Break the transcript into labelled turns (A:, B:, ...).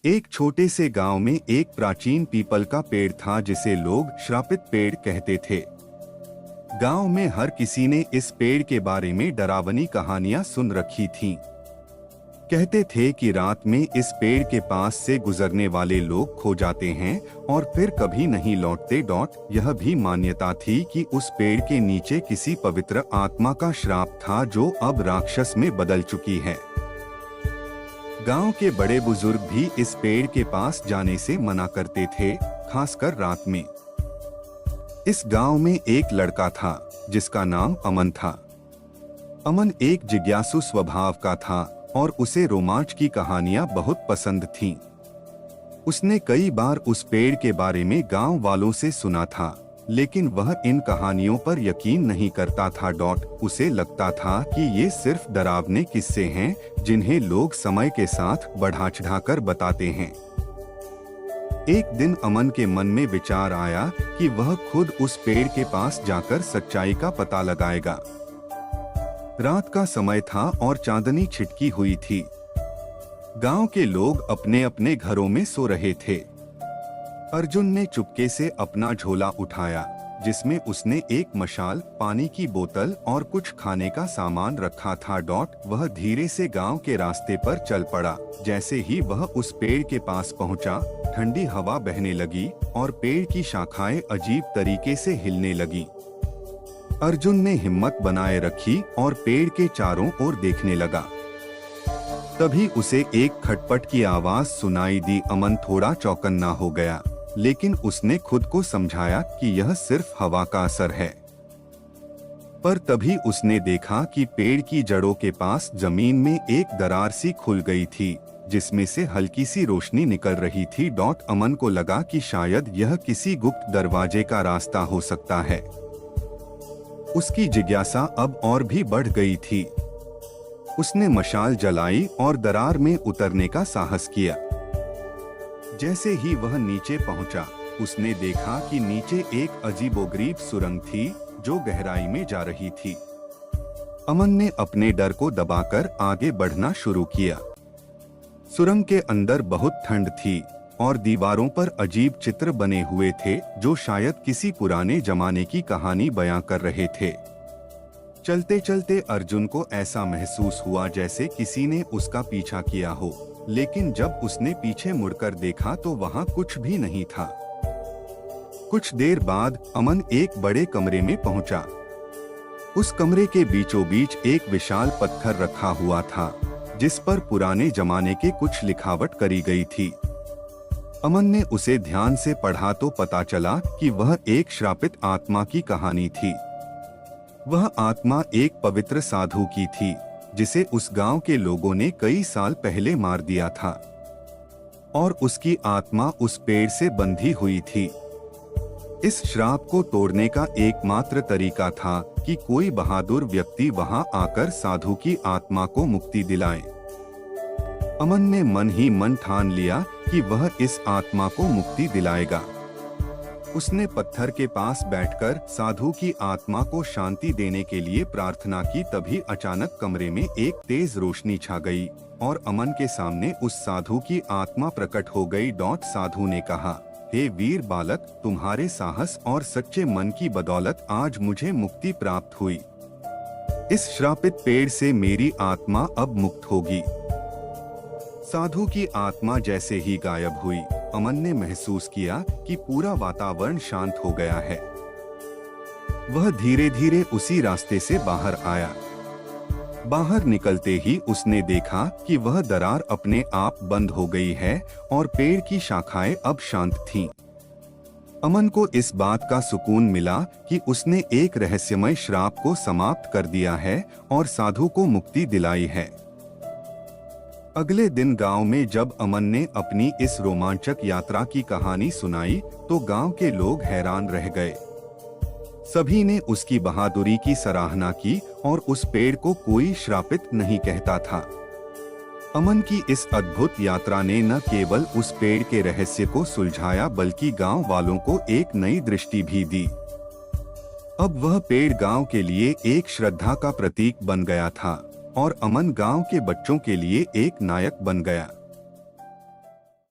A: एक छोटे से गांव में एक प्राचीन पीपल का पेड़ था जिसे लोग श्रापित पेड़ कहते थे। गांव में हर किसी ने इस पेड़ के बारे में डरावनी कहानियां सुन रखी थीं। कहते थे कि रात में इस पेड़ के पास से गुजरने वाले लोग खो जाते हैं और फिर कभी नहीं लौटते। यह भी मान्यता थी कि उस पेड़ के नीचे किसी पवित्र आत्मा का श्राप था जो अब राक्षस में बदल चुकी है। गांव के बड़े बुजुर्ग भी इस पेड़ के पास जाने से मना करते थे, खासकर रात में। इस गांव में एक लड़का था जिसका नाम अमन था। अमन एक जिज्ञासु स्वभाव का था और उसे रोमांच की कहानियां बहुत पसंद थीं। उसने कई बार उस पेड़ के बारे में गांव वालों से सुना था, लेकिन वह इन कहानियों पर यकीन नहीं करता था। उसे लगता था कि ये सिर्फ डरावने किस्से हैं जिन्हें लोग समय के साथ बढ़ा चढ़ाकर बताते हैं। एक दिन अमन के मन में विचार आया कि वह खुद उस पेड़ के पास जाकर सच्चाई का पता लगाएगा। रात का समय था और चांदनी छिटकी हुई थी। गांव के लोग अपने अपने घरों में सो रहे थे। अर्जुन ने चुपके से अपना झोला उठाया जिसमें उसने एक मशाल, पानी की बोतल और कुछ खाने का सामान रखा था। वह धीरे से गांव के रास्ते पर चल पड़ा। जैसे ही वह उस पेड़ के पास पहुंचा, ठंडी हवा बहने लगी और पेड़ की शाखाएं अजीब तरीके से हिलने लगी। अर्जुन ने हिम्मत बनाए रखी और पेड़ के चारों ओर देखने लगा। तभी उसे एक खटपट की आवाज सुनाई दी। अमन थोड़ा चौकन्ना हो गया, लेकिन उसने खुद को समझाया कि यह सिर्फ हवा का असर है। पर तभी उसने देखा कि पेड़ की जड़ों के पास जमीन में एक दरार सी खुल गई थी जिसमें से हल्की सी रोशनी निकल रही थी। अमन को लगा कि शायद यह किसी गुप्त दरवाजे का रास्ता हो सकता है। उसकी जिज्ञासा अब और भी बढ़ गई थी। उसने मशाल जलाई और दरार में उतरने का साहस किया। जैसे ही वह नीचे पहुंचा, उसने देखा कि नीचे एक अजीबोगरीब सुरंग थी जो गहराई में जा रही थी। अमन ने अपने डर को दबाकर आगे बढ़ना शुरू किया। सुरंग के अंदर बहुत ठंड थी और दीवारों पर अजीब चित्र बने हुए थे जो शायद किसी पुराने जमाने की कहानी बयां कर रहे थे। चलते चलते अर्जुन को ऐसा महसूस हुआ जैसे किसी ने उसका पीछा किया हो, लेकिन जब उसने पीछे मुड़कर देखा तो वहां कुछ भी नहीं था। कुछ देर बाद अमन एक बड़े कमरे में पहुंचा। उस कमरे के बीचों बीच एक विशाल पत्थर रखा हुआ था जिस पर पुराने जमाने के कुछ लिखावट करी गई थी। अमन ने उसे ध्यान से पढ़ा तो पता चला कि वह एक श्रापित आत्मा की कहानी थी। वह आत्मा एक पवित्र साधु की थी जिसे उस गांव के लोगों ने कई साल पहले मार दिया था और उसकी आत्मा उस पेड़ से बंधी हुई थी। इस श्राप को तोड़ने का एकमात्र तरीका था कि कोई बहादुर व्यक्ति वहां आकर साधु की आत्मा को मुक्ति दिलाए। अमन ने मन ही मन ठान लिया कि वह इस आत्मा को मुक्ति दिलाएगा। उसने पत्थर के पास बैठकर साधु की आत्मा को शांति देने के लिए प्रार्थना की। तभी अचानक कमरे में एक तेज रोशनी छा गई और अमन के सामने उस साधु की आत्मा प्रकट हो गई। साधु ने कहा, हे वीर बालक, तुम्हारे साहस और सच्चे मन की बदौलत आज मुझे मुक्ति प्राप्त हुई। इस श्रापित पेड़ से मेरी आत्मा अब मुक्त होगी। साधु की आत्मा जैसे ही गायब हुई, अमन ने महसूस किया कि पूरा वातावरण शांत हो गया है। वह धीरे धीरे उसी रास्ते से बाहर आया। बाहर निकलते ही उसने देखा कि वह दरार अपने आप बंद हो गई है और पेड़ की शाखाएं अब शांत थीं। अमन को इस बात का सुकून मिला कि उसने एक रहस्यमय श्राप को समाप्त कर दिया है और साधु को मुक्ति दिलाई है। अगले दिन गांव में जब अमन ने अपनी इस रोमांचक यात्रा की कहानी सुनाई तो गांव के लोग हैरान रह गए। सभी ने उसकी बहादुरी की सराहना की और उस पेड़ को कोई श्रापित नहीं कहता था। अमन की इस अद्भुत यात्रा ने न केवल उस पेड़ के रहस्य को सुलझाया बल्कि गांव वालों को एक नई दृष्टि भी दी। अब वह पेड़ गांव के लिए एक श्रद्धा का प्रतीक बन गया था और अमन गांव के बच्चों के लिए एक नायक बन गया।